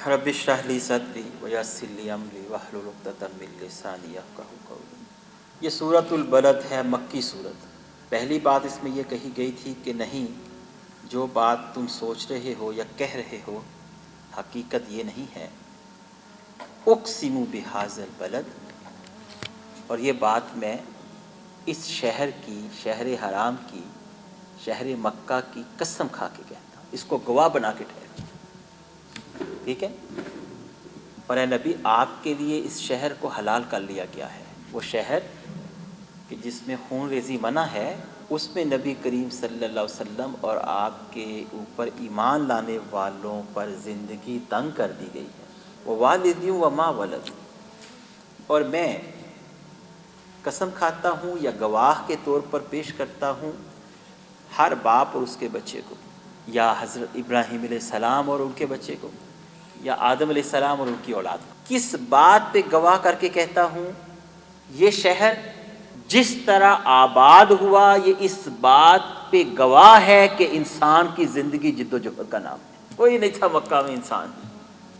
रब इश्रह ली सदरी वयस्सिर ली अमरी वहलुल उक़दतम मिन लिसानी यफ़क़हू क़ौली। ये सूरतुल बलद है, मक्की सूरत। पहली बात इसमें यह कही गई थी कि नहीं, जो बात तुम सोच रहे हो या कह रहे हो हकीकत ये नहीं है। उक़सिमु बिहाज़ल बलद, और ये बात मैं इस शहर की, शहर हराम की, शहर मक्का की कसम खा के कहता हूँ, इसको गवाह बना के ठहरा। ठीक है। और ए नबी, आपके लिए इस शहर को हलाल कर लिया गया है। वो शहर कि जिसमें खून रेज़ी मना है, उसमें नबी करीम सल्लल्लाहु अलैहि वसल्लम और आपके ऊपर ईमान लाने वालों पर ज़िंदगी तंग कर दी गई है। वो वालिदिन व मा वलद, और मैं कसम खाता हूँ या गवाह के तौर पर पेश करता हूँ हर बाप और उसके बच्चे को, या हज़रत इब्राहीम अलैहिस्सलाम और उनके बच्चे को, या आदम अलैहिस्सलाम और उनकी औलाद को। किस बात पे गवाह करके कहता हूँ? ये शहर जिस तरह आबाद हुआ, ये इस बात पे गवाह है कि इंसान की ज़िंदगी जिद्दोजहद का नाम है। कोई नहीं था मक्का में इंसान,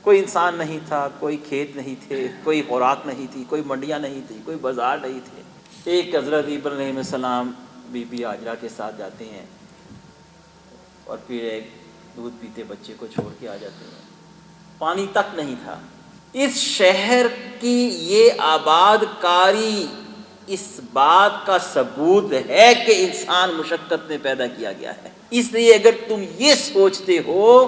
कोई इंसान नहीं था, कोई खेत नहीं थे, कोई खुराक नहीं थी, कोई मंडियाँ नहीं थी, कोई बाज़ार नहीं थे। एक हज़रत इब्राहीम अलैहिस्सलाम बीबी हाजरा के साथ जाते हैं और फिर एक दूध पीते बच्चे को छोड़ के आ जाते हैं। पानी तक नहीं था। इस शहर की ये आबादकारी इस बात का सबूत है कि इंसान मुशक्कत में पैदा किया गया है। इसलिए अगर तुम ये सोचते हो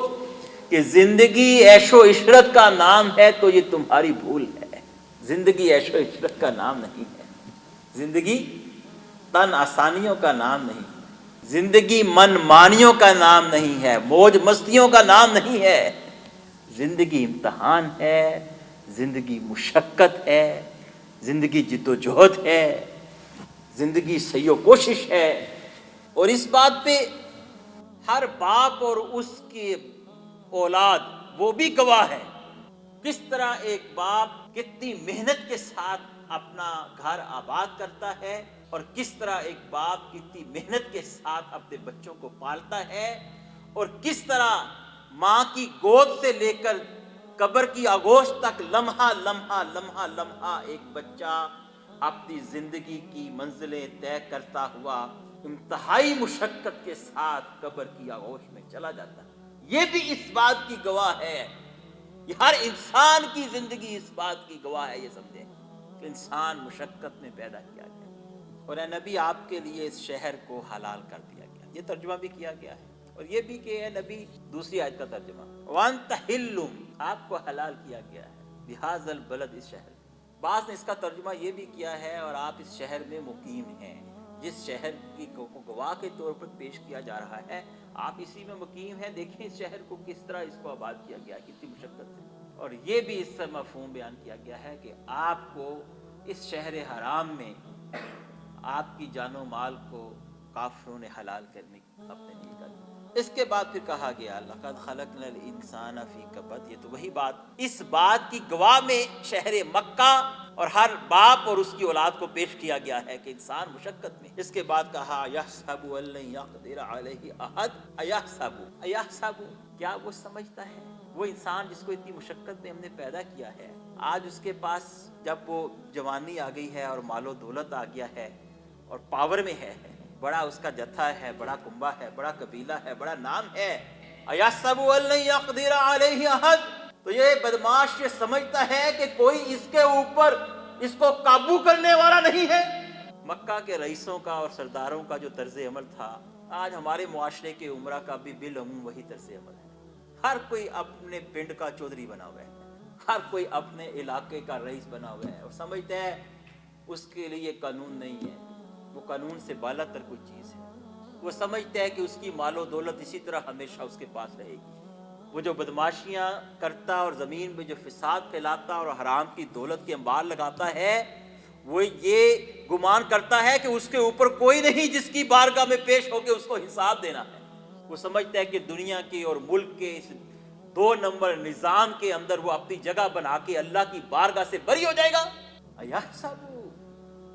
कि ज़िंदगी ऐशो इशरत का नाम है तो ये तुम्हारी भूल है। ज़िंदगी ऐशो इशरत का नाम नहीं है। ज़िंदगी तन आसानियों का नाम नहीं, ज़िंदगी मनमानियों का नाम नहीं है, मौज मस्तियों का नाम नहीं है। ज़िंदगी इम्तहान है, ज़िंदगी मुशक्क़त है, ज़िंदगी जिद्दोजहद है, ज़िंदगी सही कोशिश है। और इस बात पे हर बाप और उसकी औलाद वो भी गवाह है। किस तरह एक बाप कितनी मेहनत के साथ अपना घर आबाद करता है और किस तरह एक बाप कितनी मेहनत के साथ अपने बच्चों को पालता है, और किस तरह माँ की गोद से लेकर कब्र की आगोश तक लम्हा लम्हा लम्हा लम्हा एक बच्चा अपनी जिंदगी की मंजिलें तय करता हुआ इंतहाई मुशक्कत के साथ कब्र की आगोश में चला जाता है। ये भी इस बात की गवाह है, ये हर इंसान की जिंदगी इस बात की गवाह है। ये समझें कि इंसान मुशक्कत में पैदा किया गया, और ए नबी, आपके लिए इस शहर को हलाल कर दिया गया। ये तर्जुमा भी किया गया है, और ये भी कि नबी, दूसरी आयत का तर्जुमा, वन तहिल्लुम, आपको हलाल किया गया है बिहाज़ल बलद, इस शहर। बाज़ ने इसका तर्जुमा ये भी किया है, और आप इस शहर में मुकीम हैं। जिस शहर की को गवाह के तौर पर पेश किया जा रहा है, आप इसी में मुकीम हैं। देखें इस शहर को किस तरह इसको आबाद किया गया, कितनी मुशक्कत से। और ये भी इससे मफ़हूम बयान किया गया है कि आपको इस शहर हराम में आपकी जानो माल को काफिरों ने हलाल करने अपने लिए कर दिया। इसके बाद फिर कहा गया लक़द ख़लक़नल इंसान फ़ी कबद। ये तो वही बात, इस बात की गवाह में शहर मक्का और हर बाप और उसकी औलाद को पेश किया गया है कि इंसान मुशक्कत में। इसके बाद कहा यहसबु अल्लन यक़दिर अलैहि अहद अयहसबु, क्या वो समझता है, वो इंसान जिसको इतनी मुशक्कत में हमने पैदा किया है, आज उसके पास जब वो जवानी आ गई है और मालो दौलत आ गया है और पावर में है, बड़ा उसका जत्था है, बड़ा कुंबा है, बड़ा कबीला है, बड़ा नाम है, अयहसबु अल्लन यक़दिर अलैहि अहद, तो ये बदमाश ये समझता है कि कोई इसके ऊपर इसको काबू करने वाला नहीं है। मक्का के रईसों का और सरदारों का जो तर्ज अमल था, आज हमारे मुआशरे के उमरा का भी बिलअमूम वही तर्ज अमल है। हर कोई अपने पिंड का चौधरी बना हुआ है, हर कोई अपने इलाके का रईस बना हुआ है, और समझता है उसके लिए कानून नहीं है, वो कानून से बालातर कोई चीज़ है। वो समझता है कि उसकी मालो दौलत इसी तरह हमेशा उसके पास रहेगी। वो जो बदमाशियाँ करता और ज़मीन में जो फिसाद फैलाता और हराम की दौलत के अंबार लगाता है, वो ये गुमान करता है कि उसके ऊपर कोई नहीं जिसकी बारगाह में पेश होकर उसको हिसाब देना है। वो समझता है कि दुनिया के और मुल्क के इस 2 नंबर निज़ाम के अंदर वो अपनी जगह बना के अल्लाह की बारगाह से बरी हो जाएगा।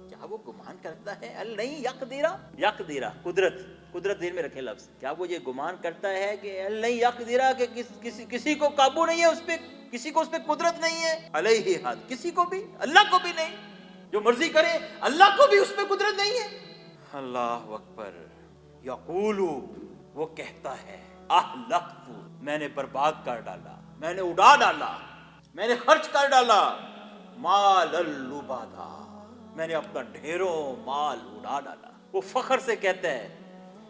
क्या वो गुमान करता है अल नहीं यक़दिरा, कुदरत दिल में रखे लफ्ज़, क्या वो ये गुमान करता है कि अल नहीं यक़दिरा, कि किसी को काबू नहीं है उस पर, किसी को उस पर कुदरत नहीं है। अलैहि हद, किसी को भी, अल्लाह को भी नहीं, जो मर्जी करे अल्लाह को भी उस पर कुदरत नहीं है। अल्लाह अकबर। यक़ूलु, वो कहता है, अहलक्तु, मैंने बर्बाद कर डाला, मैंने उड़ा डाला, मैंने खर्च कर डाला, मालल लुबादा, मैंने अपना ढेरों माल उड़ा डाला। वो फख्र से कहता है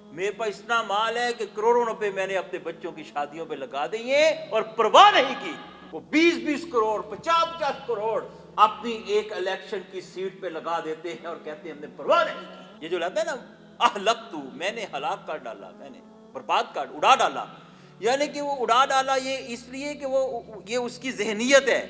मेरे पास इतना माल है कि करोड़ों रुपए मैंने अपने बच्चों की शादियों पे लगा दिए और परवाह नहीं की। वो 20-20 करोड़, 50-50 करोड़ अपनी एक इलेक्शन की सीट पे लगा देते हैं और कहते हैं हमने परवाह नहीं की। ये जो लगता है ना, अहलक्तु, मैंने हलाक कर डाला, मैंने बर्बाद कर, उड़ा डाला, यानी कि वो उड़ा डाला ये इसलिए कि वो ये उसकी जहनियत है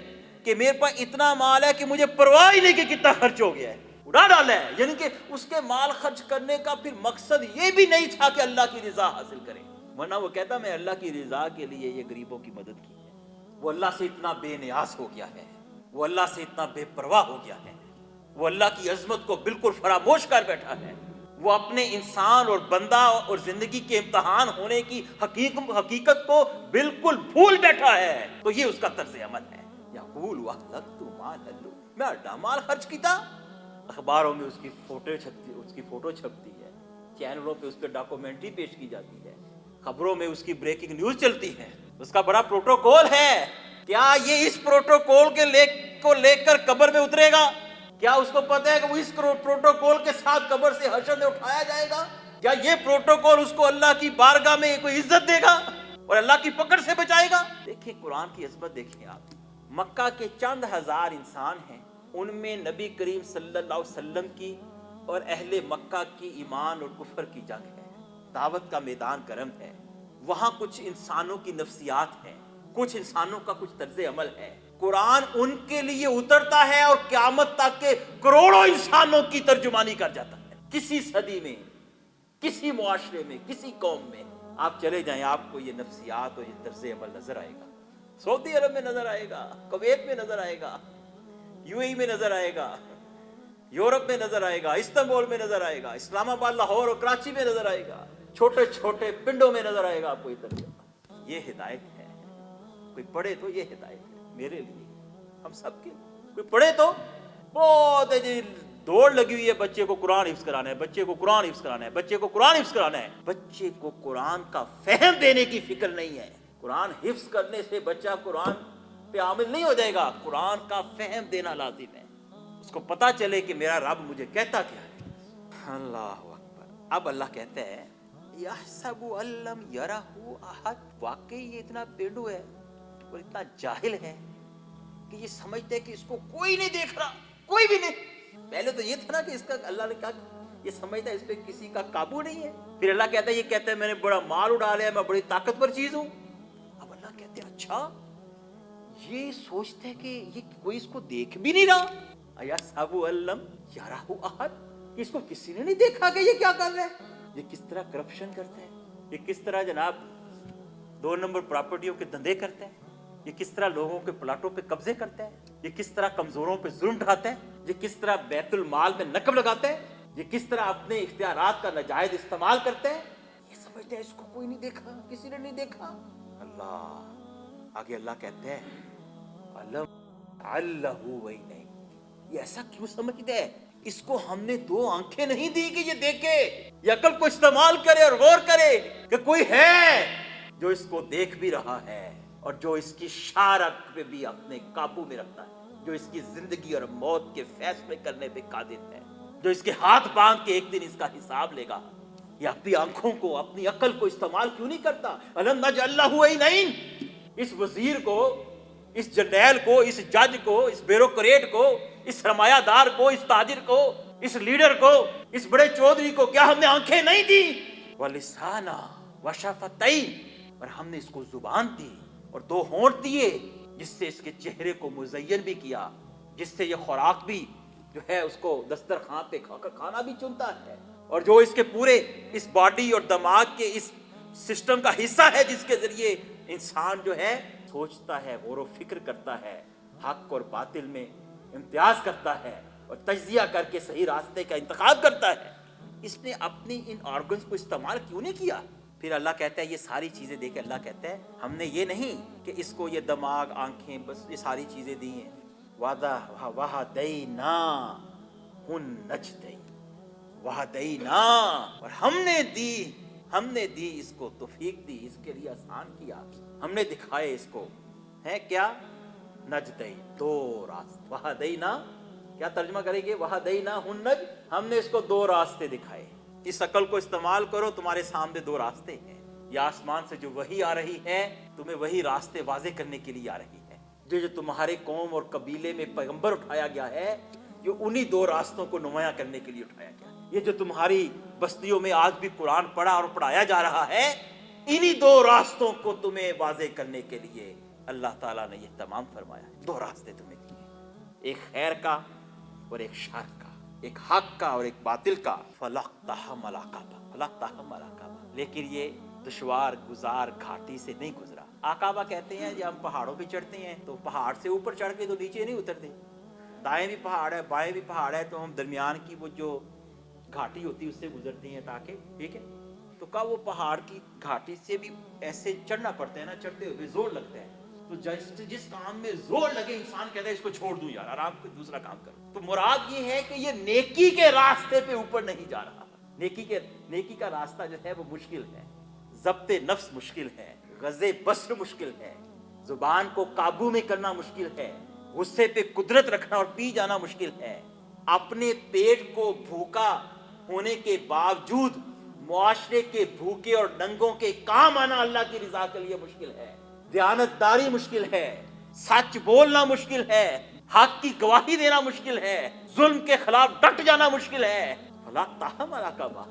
कि मेरे पास इतना माल है कि मुझे परवाह ही नहीं कि कितना खर्च हो गया है, उड़ा डाला है। यानी कि उसके माल खर्च करने का फिर मकसद ये भी नहीं था कि अल्लाह की रिजा हासिल करें, वरना वो कहता मैं अल्लाह की रिजा के लिए ये गरीबों की मदद की है। वो अल्लाह से इतना बेनियाज हो गया है, वो अल्लाह से इतना बेपरवाह हो गया है, वो अल्लाह की अजमत को बिल्कुल फरामोश कर बैठा है, वो अपने इंसान और बंदा और जिंदगी के इम्तहान होने की हकीकत को बिल्कुल भूल बैठा है। तो ये उसका तर्ज अमल है। यक़ूल वहलक्तु मालल्लु, मैं माल खर्च किया। अखबारों में उसकी फोटो छपती है, चैनलों पे उस पर डॉक्यूमेंट्री पेश की जाती है, खबरों में उसकी ब्रेकिंग न्यूज चलती है, उसका बड़ा प्रोटोकॉल है। क्या ये इस प्रोटोकॉल को लेकर कब्र में उतरेगा? क्या उसको पता है कि वो इस प्रोटोकॉल के साथ कब्र से हशर में उठाया जाएगा? क्या ये प्रोटोकॉल उसको अल्लाह की बारगाह में कोई इज्जत देगा और अल्लाह की पकड़ से बचाएगा? देखिए कुरान की अज़मत देखिए आप। मक्का के चंद हजार इंसान हैं, उनमें नबी करीम सल्लल्लाहु अलैहि वसल्लम की और अहले मक्का की ईमान और कुफर की जंग है, दावत का मैदान गर्म है। वहाँ कुछ इंसानों की नफ्सियात है, कुछ इंसानों का कुछ तर्ज अमल है। कुरान उनके लिए उतरता है और क़यामत तक के करोड़ों इंसानों की तर्जुमानी कर जाता है। किसी सदी में, किसी मुआशरे में, किसी कौम में आप चले जाएं, आपको ये नफ्सियात और ये तर्ज अमल नजर आएगा। सऊदी अरब में नजर आएगा, कुवैत में नजर आएगा, यूएई में नजर आएगा, यूरोप में नजर आएगा, इस्तांबुल में नजर आएगा, इस्लामाबाद, लाहौर और कराची में नजर आएगा, छोटे छोटे पिंडों में नजर आएगा आपको ये तर्जुमा। ये हिदायत है, कोई पढ़े तो ये हिदायत है मेरे लिए, हम सबके। कोई पढ़े तो बहुत दौड़ लगी हुई है, बच्चे को कुरान हिफ्ज़ कराना है, बच्चे को कुरान हिफ्ज़ कराना है, बच्चे को कुरान हिफ्ज़ कराना है। बच्चे को कुरान का फहम देने की फिक्र नहीं है। कुरान हिफ्ज़ करने से बच्चा कुरान पे आमिल नहीं हो जाएगा। कुरान का फहम देना लाजिम है, उसको पता चले कि मेरा रब मुझे कहता क्या है। अल्लाह अकबर। अब अल्लाह कहते हैं यहसबु अल्लम यरहु अहद, वाकई ये इतना पेंडू है और इतना जाहिल है कि ये समझते हैं कि इसको कोई नहीं देख रहा, कोई भी नहीं। पहले तो ये था ना कि इसका, अल्लाह ने कहा ये समझता है इस पे किसी का काबू नहीं है। फिर अल्लाह कहता है, ये कहता है मैंने बड़ा माल उड़ा लिया, मैं बड़ी ताकतवर चीज हूँ। अब अल्लाह कहते हैं अच्छा, ये सोचते हैं कि ये कोई इसको देख भी नहीं रहा। यहसबु अल्लम यरहु अहद, इसको किसी ने नहीं देखा कि ये क्या कर रहा है, ये किस तरह करप्शन करते हैं, ये किस तरह जनाब 2 नंबर प्रॉपर्टियों के धंधे करते हैं, ये किस तरह लोगों के प्लाटों पे कब्जे करते हैं, ये किस तरह कमजोरों पे जुल्म ढाते हैं, ये किस तरह बैतुल माल में नकब लगाते हैं, ये किस तरह अपने इख्तियारात का नाजायज इस्तेमाल करते हैं। ये समझते हैं इसको कोई नहीं देखा, किसी ने नहीं देखा। अल्लाह आगे अल्लाह कहते हैं अलम अल्लाहु वैनै, ये ऐसा क्यों समझते हैं, इसको हमने 2 आंखें नहीं दी कि ये देखे, ये अकल को इस्तेमाल करे और गौर करे कि कोई है जो इसको देख भी रहा है और जो इसकी शारक पे भी अपने काबू में रखता है, जो इसकी जिंदगी और मौत के फैसले करने पे कादिर है, जो इसके हाथ बांध के एक दिन इसका हिसाब लेगा। ये अपनी आंखों को, अपनी अकल को इस्तेमाल क्यों नहीं करता। अलम नजअल्लहु ऐनैन, इस वजीर को, इस जर्नैल को, इस जज को, इस ब्यूरोक्रेट को, इस सरमायादार को, इस ताजिर को, इस लीडर को, इस बड़े चौधरी को क्या हमने आंखें नहीं दी। वलिसाना वशफतैन, और हमने इसको जुबान दी और 2 होंठ दिए, जिससे इसके चेहरे को मुज़य्यन भी किया, जिससे ये खुराक भी जो है उसको दस्तरखान पे खाकर खाना भी चुनता है, और जो इसके पूरे इस बॉडी और दिमाग के इस सिस्टम का हिस्सा है, जिसके जरिए इंसान जो है सोचता है, गौर व फिक्र करता है, हक और बातिल में इम्तियाज करता है और तज्जिया करके सही रास्ते का इंतखाब करता है। इसने अपनी इन ऑर्गन्स को इस्तेमाल क्यों नहीं किया। پھر اللہ کہتا ہے یہ ساری چیزیں دے کے اللہ کہتا ہے ہم نے یہ نہیں کہ اس کو یہ دماغ آنکھیں بس یہ ساری چیزیں دی ہیں، وَهَدَيْنَا النَّجْدَيْنِ وَهَدَيْنَا، اور ہم نے دی اس کو توفیق دی، اس کے لیے آسان کیا، ہم نے دکھائے اس کو ہے کیا نجدین، دو راستے، وَهَدَيْنَا کیا ترجمہ کریں گے، وَهَدَيْنَاهُ النَّجْدَيْنِ، ہم نے اس کو دو راستے دکھائے، اس عقل کو استعمال کرو، تمہارے سامنے دو راستے ہیں، یا آسمان سے جو وحی آ رہی ہے تمہیں وہی راستے واضح کرنے کے لیے آ رہی ہے، جو تمہارے قوم اور قبیلے میں پیغمبر اٹھایا گیا ہے یہ انہی دو راستوں کو نمایاں کرنے کے لیے اٹھایا گیا ہے، یہ جو تمہاری بستیوں میں آج بھی قرآن پڑھا اور پڑھایا جا رہا ہے انہی دو راستوں کو تمہیں واضح کرنے کے لیے اللہ تعالیٰ نے یہ تمام فرمایا ہے، دو راستے تمہیں دیے، ایک خیر کا اور ایک شر کا، ایک حق کا اور ایک باطل کا، فَلَقْتَحَمَ الْعَقَبَةَ، لیکن یہ دشوار گزار گھاٹی سے نہیں گزرا۔ عقبہ کہتے ہیں جب ہم پہاڑوں پہ چڑھتے ہیں تو پہاڑ سے اوپر چڑھ کے تو نیچے نہیں اترتے، دائیں بھی پہاڑ ہے بائیں بھی پہاڑ ہے تو ہم درمیان کی وہ جو گھاٹی ہوتی ہے اس سے گزرتے ہیں تاکہ ٹھیک ہے، تو کہا وہ پہاڑ کی گھاٹی سے بھی ایسے چڑھنا پڑتا ہے نا، چڑھتے ہوئے زور لگتا ہے، تو جس کام میں زور لگے انسان کہتا ہے اس کو چھوڑ دوں یار، آرام کو دوسرا کام کروں، تو مراد یہ ہے کہ یہ نیکی کے راستے پہ اوپر نہیں جا رہا، نیکی کا راستہ جو ہے وہ مشکل ہے، ضبط نفس مشکل ہے، غض بصر مشکل ہے، زبان کو قابو میں کرنا مشکل ہے، غصے پہ قدرت رکھنا اور پی جانا مشکل ہے، اپنے پیٹ کو بھوکا ہونے کے باوجود معاشرے کے بھوکے اور ننگوں کے کام آنا اللہ کی رضا کے لیے مشکل ہے، دیانتداری مشکل ہے، سچ بولنا مشکل ہے، حق کی گواہی دینا مشکل ہے، ظلم کے خلاف ڈٹ جانا مشکل ہے، فلا تحم العقبہ،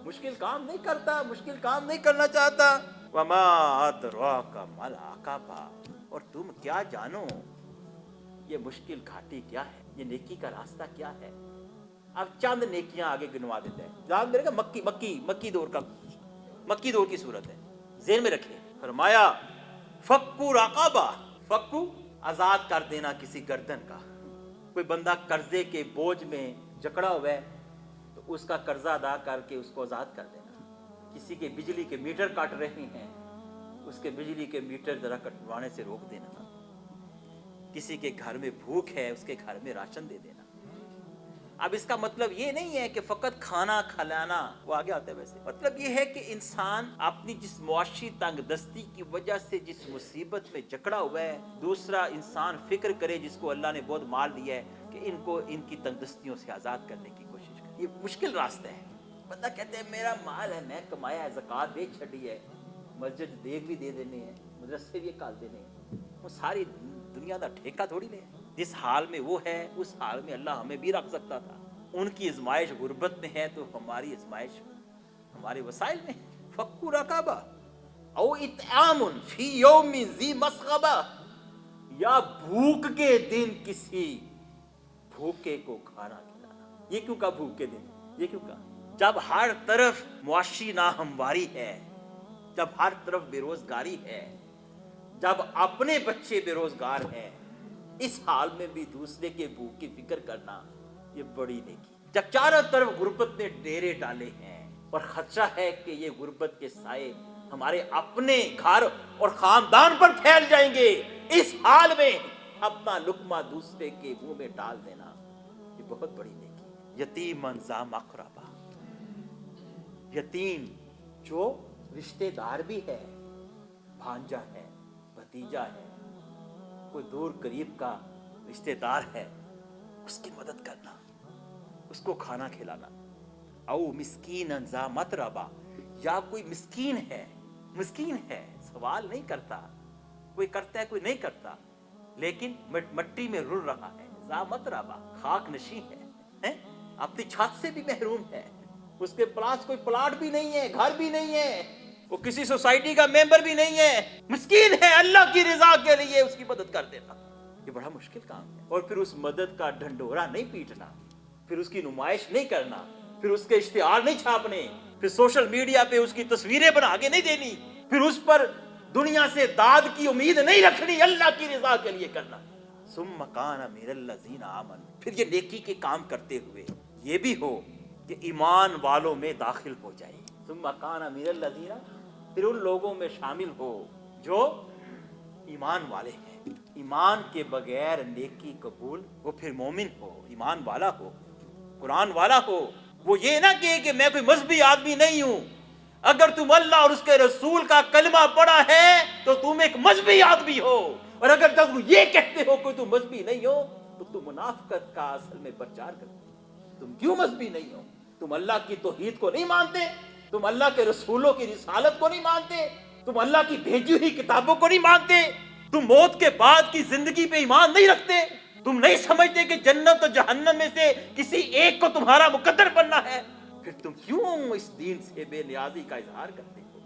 مشکل کام نہیں کرتا، مشکل کام نہیں کرنا چاہتا، وما ادراک ما العقبہ، اور تم کیا جانو یہ مشکل گھاٹی کیا ہے، یہ نیکی کا راستہ کیا ہے۔ اب چند نیکیاں آگے گنوا دیتا ہے، جان دے گا مکی دور کی صورت ہے، ذہن میں رکھیں، فرمایا فکو رقبہ، فکو آزاد کر دینا کسی گردن کا، کوئی بندہ قرضے کے بوجھ میں جکڑا ہوا ہے تو اس کا قرضہ ادا کر کے اس کو آزاد کر دینا، کسی کے بجلی کے میٹر کٹ رہے ہیں اس کے بجلی کے میٹر ذرا کٹوانے سے روک دینا، کسی کے گھر میں بھوک ہے اس کے گھر میں راشن دے دینا۔ اب اس کا مطلب یہ نہیں ہے کہ فقط کھانا کھلانا، وہ آگے آتا ہے، ویسے مطلب یہ ہے کہ انسان اپنی جس معاشی تنگ دستی کی وجہ سے جس مصیبت میں جکڑا ہوا ہے، دوسرا انسان فکر کرے جس کو اللہ نے بہت مال دیا ہے کہ ان کو ان کی تنگ دستیوں سے آزاد کرنے کی کوشش کرے۔ یہ مشکل راستہ ہے، بندہ کہتے ہیں میرا مال ہے میں کمایا ہے، زکوٰۃ دے چھڑی ہے، مسجد دیگ بھی دے دینے ہیں، مدرسے بھی کال دینے ہیں، وہ ساری دنیا دا ٹھیکہ تھوڑی لے، جس حال میں وہ ہے اس حال میں اللہ ہمیں بھی رکھ سکتا تھا۔ ان کی ازمائش غربت میں ہے تو ہماری ازمائش ہمارے وسائل میں ہے۔ فکو رقبہ او اطعام فی یوم ذی مسغبہ، یا بھوک کے دن کسی بھوکے کو کھانا کھلانا۔ یہ کیوں کہا بھوک کے دن؟ یہ کیوں کہا؟ جب ہر طرف معاشی ناہمواری ہے، جب ہر طرف بے روزگاری ہے، جب اپنے بچے بے روزگار ہیں، اس حال میں بھی دوسرے کے بھوک کی فکر کرنا یہ بڑی نیکی۔ جب چاروں طرف غربت نے ڈیرے ڈالے ہیں اور خدشہ ہے کہ یہ غربت کے سائے ہمارے اپنے گھر اور خاندان پر پھیل جائیں گے، اس حال میں اپنا لقمہ دوسرے کے منہ میں ڈال دینا یہ بہت بڑی نیکی۔ یتیما ذا مقربہ، یتیم جو رشتہ دار بھی ہے، بھانجا ہے، بھتیجا ہے، کوئی دور قریب کا رشتہ دار ہے، اس کی مدد کرنا، اس کو کھانا کھلانا۔ او مسکین ذا متربہ، یا کوئی مسکین ہے سوال نہیں کرتا، کوئی کرتا ہے کوئی نہیں کرتا، لیکن مٹی میں رل رہا ہے، ذا متربہ خاک نشین ہے، اپنی چھت سے بھی محروم ہے، اس کے پاس کوئی پلاٹ بھی نہیں ہے، گھر بھی نہیں ہے، وہ کسی سوسائٹی کا ممبر بھی نہیں ہے، مسکین ہے، اللہ کی رضا کے لیے اس کی مدد کر دینا یہ بڑا مشکل کام ہے۔ اور پھر اس مدد کا ڈھنڈورا نہیں پیٹنا، پھر اس کی نمائش نہیں کرنا، پھر اس کے اشتہار نہیں چھاپنے، پھر سوشل میڈیا پہ اس کی تصویریں بنا کے نہیں دینی، پھر اس پر دنیا سے داد کی امید نہیں رکھنی، اللہ کی رضا کے لیے کرنا۔ ثم کان من الذین آمنوا، پھر یہ نیکی کے کام کرتے ہوئے یہ بھی ہو کہ ایمان والوں میں داخل ہو جائے، ثم کان من الذین، پھر ان لوگوں میں شامل ہو جو ایمان والے ہیں، ایمان کے بغیر نیکی قبول، وہ پھر مومن ہو، ایمان والا ہو، قرآن والا ہو۔ وہ یہ نہ کہے کہ میں کوئی مذہبی آدمی نہیں ہوں۔ اگر تم اللہ اور اس کے رسول کا کلمہ پڑھا ہے تو تم ایک مذہبی آدمی ہو، اور اگر تم یہ کہتے ہو کہ تم مذہبی نہیں ہو تو تم منافقت کا اصل میں پرچار کرتے ہو۔ تم کیوں مذہبی نہیں ہو؟ تم اللہ کی توحید کو نہیں مانتے، تم اللہ کے رسولوں کی رسالت کو نہیں مانتے، تم اللہ کی بھیجی ہوئی کتابوں کو نہیں مانتے، تم موت کے بعد کی زندگی پہ ایمان نہیں رکھتے، تم نہیں سمجھتے کہ جنت اور جہنم میں سے کسی ایک کو تمہارا مقدر بننا ہے، پھر تم کیوں اس دین سے بے نیازی کا اظہار کرتے ہو؟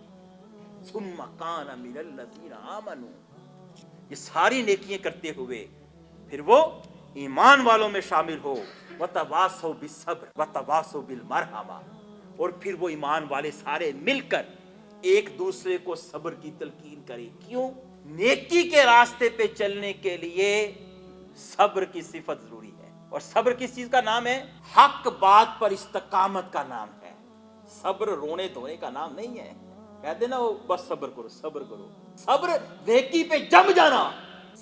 ثم کان من الذین آمنوا، یہ ساری نیکیاں کرتے ہوئے پھر وہ ایمان والوں میں شامل ہو، وتواصوا بالصبر وتواصوا بالمرحمہ، اور پھر وہ ایمان والے سارے مل کر ایک دوسرے کو صبر کی تلقین کریں۔ کیوں؟ نیکی کے راستے پہ چلنے کے لیے صبر کی صفت ضروری ہے، اور صبر کس چیز کا نام ہے؟ حق بات پر استقامت کا نام ہے۔ صبر رونے دھونے کا نام نہیں ہے۔ کہتے نا وہ بس صبر کرو صبر کرو، صبر نیکی پہ جم جانا،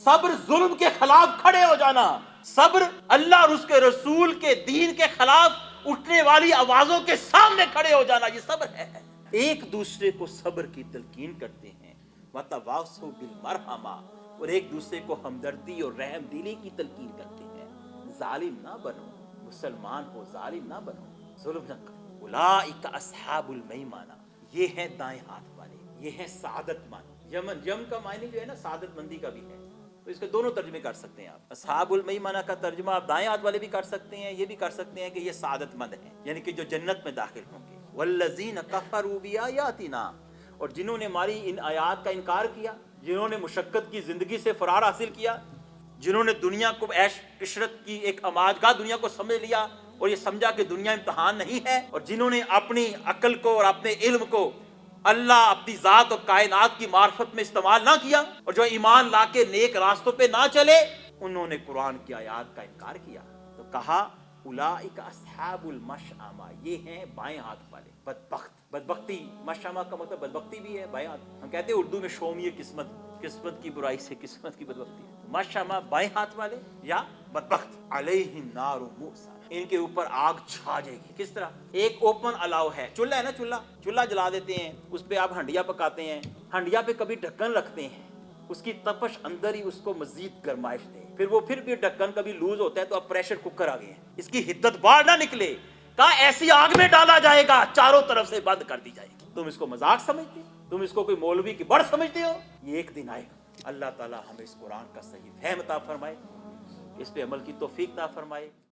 صبر ظلم کے خلاف کھڑے ہو جانا، صبر اللہ اور اس کے رسول کے دین کے خلاف اٹھنے والی آوازوں کے سامنے کھڑے ہو جانا، یہ صبر ہے۔ ایک دوسرے کو صبر کی تلقین کرتے ہیں، وتواصوا بالمرحمہ، اور ایک دوسرے کو ہمدردی اور رحم دلی کی تلقین کرتے ہیں۔ ظالم نہ بنو، مسلمان ہو ظالم نہ بنو، ظلم نہ کرو۔ اولئک اصحاب المیمنہ، یہ ہیں دائیں ہاتھ والے، یہ ہیں سعادت مند۔ یم کا معنی جو ہے نا سعادت مندی کا بھی ہے، تو اس کے دونوں ترجمے کر سکتے ہیں آپ۔ اصحاب المیمنہ کا ترجمہ آپ دائیں ہاتھ والے بھی کر سکتے ہیں، یہ بھی کر سکتے ہیں کہ یہ سعادت مند ہیں، یعنی کہ جو جنت میں داخل ہوں گے۔ والذین کفروا بآیاتنا، اور جنہوں نے ہماری ان آیات کا انکار کیا، جنہوں نے مشقت کی زندگی سے فرار حاصل کیا، جنہوں نے دنیا کو عیش عشرت کی ایک اماجگاہ دنیا کو سمجھ لیا اور یہ سمجھا کہ دنیا امتحان نہیں ہے، اور جنہوں نے اپنی عقل کو اور اپنے علم کو اللہ اپنی ذات اور کائنات کی معرفت میں استعمال نہ کیا، اور جو ایمان لا کے نیک راستوں پہ نہ چلے، انہوں نے قرآن کی آیات کا انکار کیا۔ تو کہا اولئک اصحاب المشأمہ، یہ ہیں بائیں ہاتھ والے بدبخت۔ بدبختی، مشأمہ کا مطلب بدبختی بھی ہے، بائیں ہاتھ۔ ہم کہتے ہیں اردو میں شومیہ قسمت، قسمت کی برائی سے قسمت کی بدبختی۔ مشأمہ بائیں ہاتھ والے یا بدبخت۔ علیہم نار موسیٰ، ان کے اوپر آگ چھا جائے گی۔ کس طرح؟ ایک اوپن الاؤ ہے، چولہا ہے نا، چولہا جلا دیتے ہیں، اس پہ آپ ہنڈیا پکاتے ہیں، ہنڈیا پہ کبھی ڈھکن رکھتے ہیں، اس کی تپش اندر ہی اس کو مزید گرمائش دے، پھر وہ پھر بھی ڈھکن کبھی لوز ہوتا ہے تو اب پریشر کوکر آ گئے ہیں، اس کی حدت باہر نہ نکلے، کہا ایسی آگ میں ڈالا جائے گا چاروں طرف سے بند کر دی جائے گی۔ تم اس کو مذاق سمجھتے ہو؟ تم اس کو کوئی مولوی کی بڑھ سمجھتے ہو؟ یہ ایک دن آئے گا۔ اللہ تعالی ہمیں اس قرآن کا صحیح فہم عطا فرمائے، اس پہ عمل کی توفیق عطا فرمائے۔